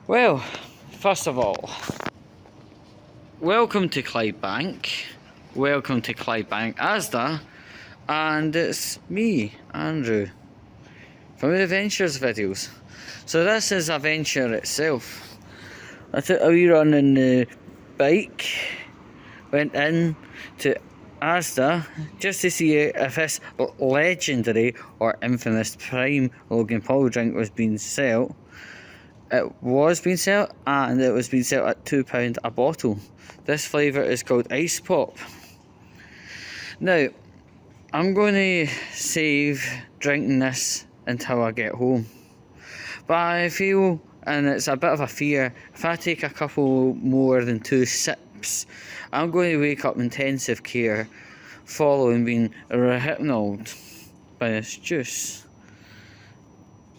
Well, first of all, welcome to Clydebank. Welcome to Clydebank Asda. And it's me, Andrew, from the Adventures videos. So this is a venture itself. I took a wee run in the bike, went in to Asda just to see if this legendary or infamous Prime Logan Paul drink was being sold. It was being sold, and it was being sold at £2 a bottle. This flavour is called Ice Pop. Now, I'm going to save drinking this until I get home. But I feel, and it's a bit of a fear, if I take a couple more than 2 sips, I'm going to wake up in intensive care following being rehypnoled by this juice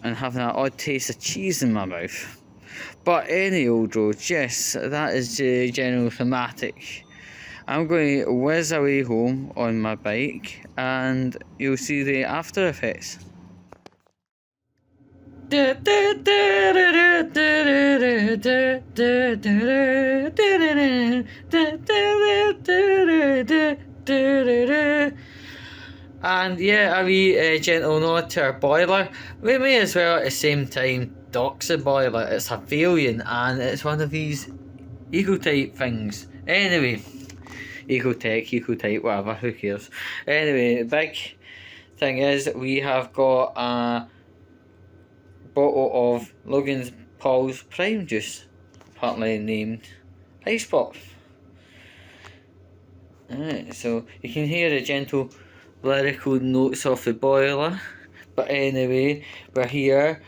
and having that odd taste of cheese in my mouth. But any old road, yes, that is the general thematic. I'm going to whiz away home on my bike and you'll see the after effects. And yeah, a wee gentle nod to our boiler. We may as well at the same time dox the boiler. It's a Valiant and it's one of these eco-type things. Anyway, eco-tech, eco-type, whatever, who cares. Anyway, the big thing is we have got a bottle of Logan Paul's Prime Juice, partly named Ice Pop. Alright, so you can hear the gentle lyrical notes of the boiler. But anyway, we're here.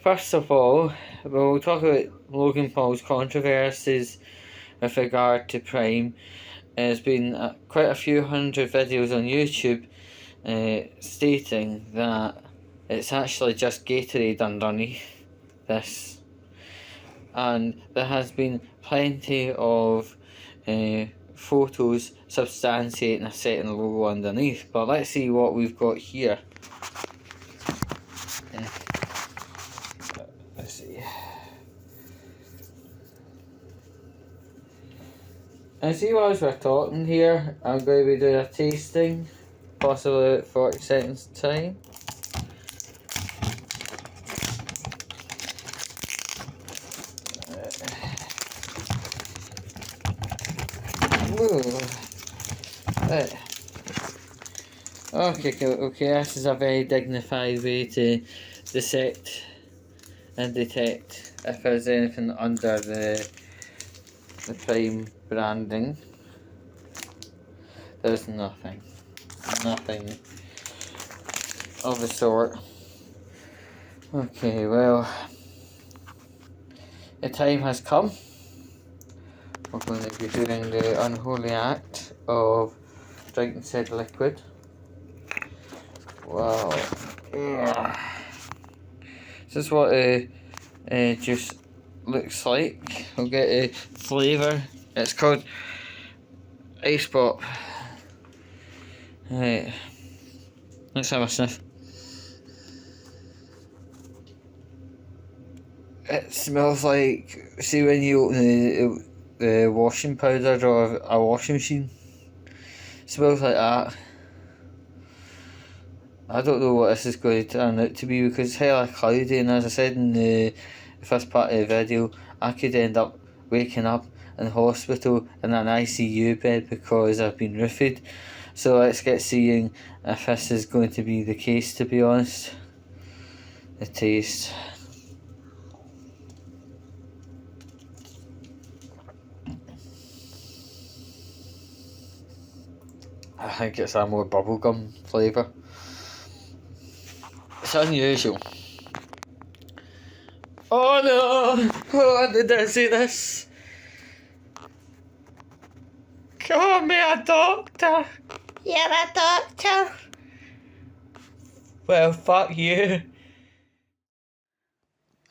First of all, we'll talk about Logan Paul's controversies with regard to Prime. There's been quite a few hundred videos on YouTube stating that it's actually just Gatorade underneath this, and there has been plenty of photos substantiating a certain logo underneath. But let's see what we've got here. Let's see. And see, whilst we're talking here, I'm going to be doing a tasting, possibly at 40 seconds time. Right. Okay, this is a very dignified way to dissect and detect if there's anything under the Prime branding. There's nothing of the sort. Okay, well, the time has come. We're going to be doing the unholy act of drinking said liquid. Wow. Yeah. This is what juice looks like. We'll get a flavour. It's called Ice Pop. Right. Let's have a sniff. It smells like, see when you open the washing powder or a washing machine? It smells like that. I don't know what this is going to turn out to be because it's hella cloudy, and as I said in the first part of the video, I could end up waking up in hospital in an ICU bed because I've been roofied. So let's get seeing if this is going to be the case, to be honest. The taste. I think it's a more bubblegum flavour. It's unusual. Oh no! Oh, did I see this? Call me a doctor! You're a doctor! Well, fuck you.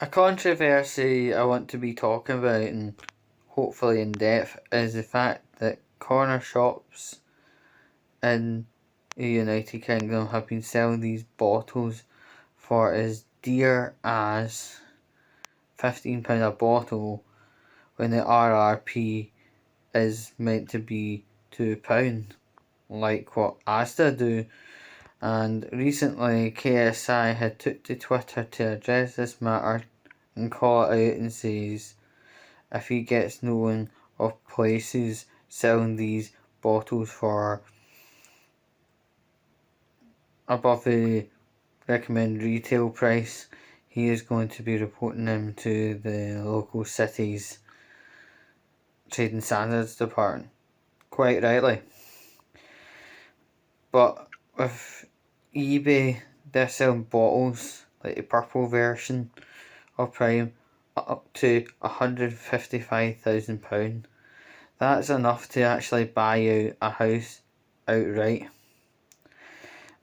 A controversy I want to be talking about, and hopefully in depth, is the fact that corner shops in the United Kingdom have been selling these bottles for as dear as £15 a bottle when the RRP is meant to be £2, like what Asda do. And recently KSI had took to Twitter to address this matter and call it out and says if he gets known of places selling these bottles for above the recommended retail price, he is going to be reporting them to the local city's Trading Standards Department. Quite rightly. But with eBay, they're selling bottles like the purple version of Prime up to £155,000. That's enough to actually buy out a house outright.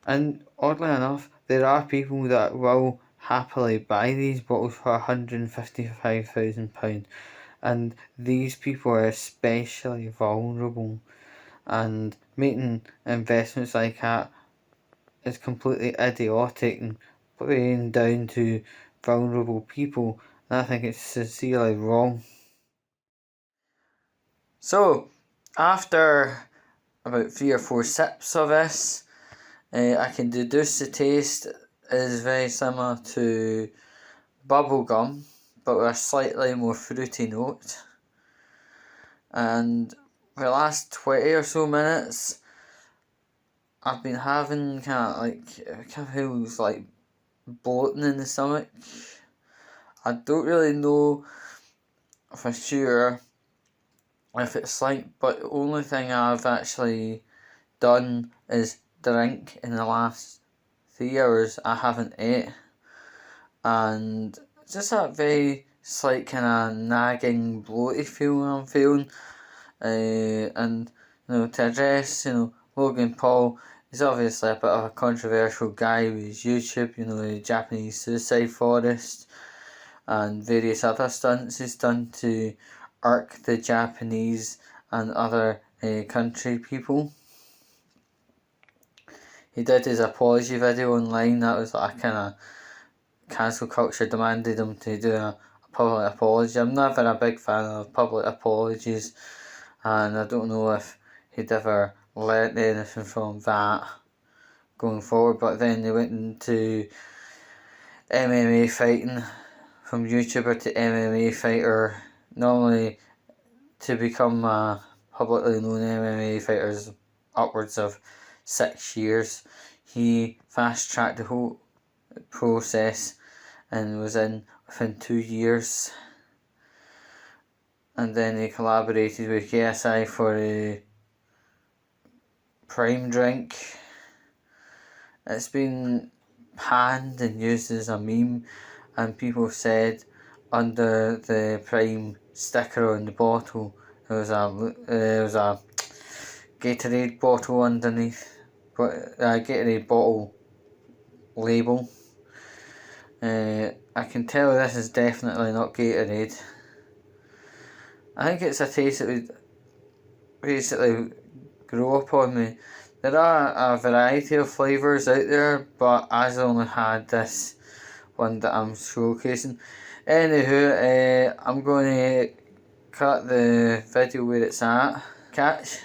And oddly enough, there are people that will happily buy these bottles for £155,000, and these people are especially vulnerable, and making investments like that is completely idiotic and playing down to vulnerable people, and I think it's sincerely wrong. So, after about 3 or 4 sips of this, I can deduce the taste is very similar to bubble gum, but with a slightly more fruity note. And for the last 20 or so minutes, I've been having kind of feels like bloating in the stomach. I don't really know for sure if it's but the only thing I've actually done is drink in the last 3 hours. I haven't ate, and just that very slight kind of nagging bloaty feeling I'm feeling. And to address Logan Paul, he's obviously a bit of a controversial guy with his YouTube, the Japanese suicide forest and various other stunts he's done to irk the Japanese and other country people. He did his apology video online. That was like a kind of cancel culture demanded him to do a public apology. I'm never a big fan of public apologies, and I don't know if he'd ever learnt anything from that going forward. But then they went into MMA fighting, from YouTuber to MMA fighter. Normally, to become a publicly known MMA fighter is upwards of 6 years. He fast-tracked the whole process and was in within 2 years. And then he collaborated with KSI for a Prime Drink. It's been panned and used as a meme, and people said under the Prime sticker on the bottle there was a Gatorade bottle underneath, Gatorade bottle label. I can tell this is definitely not Gatorade. I think it's a taste that would basically grow upon me. There are a variety of flavours out there, but I've only had this one that I'm showcasing. Anywho, I'm going to cut the video where it's at. Catch.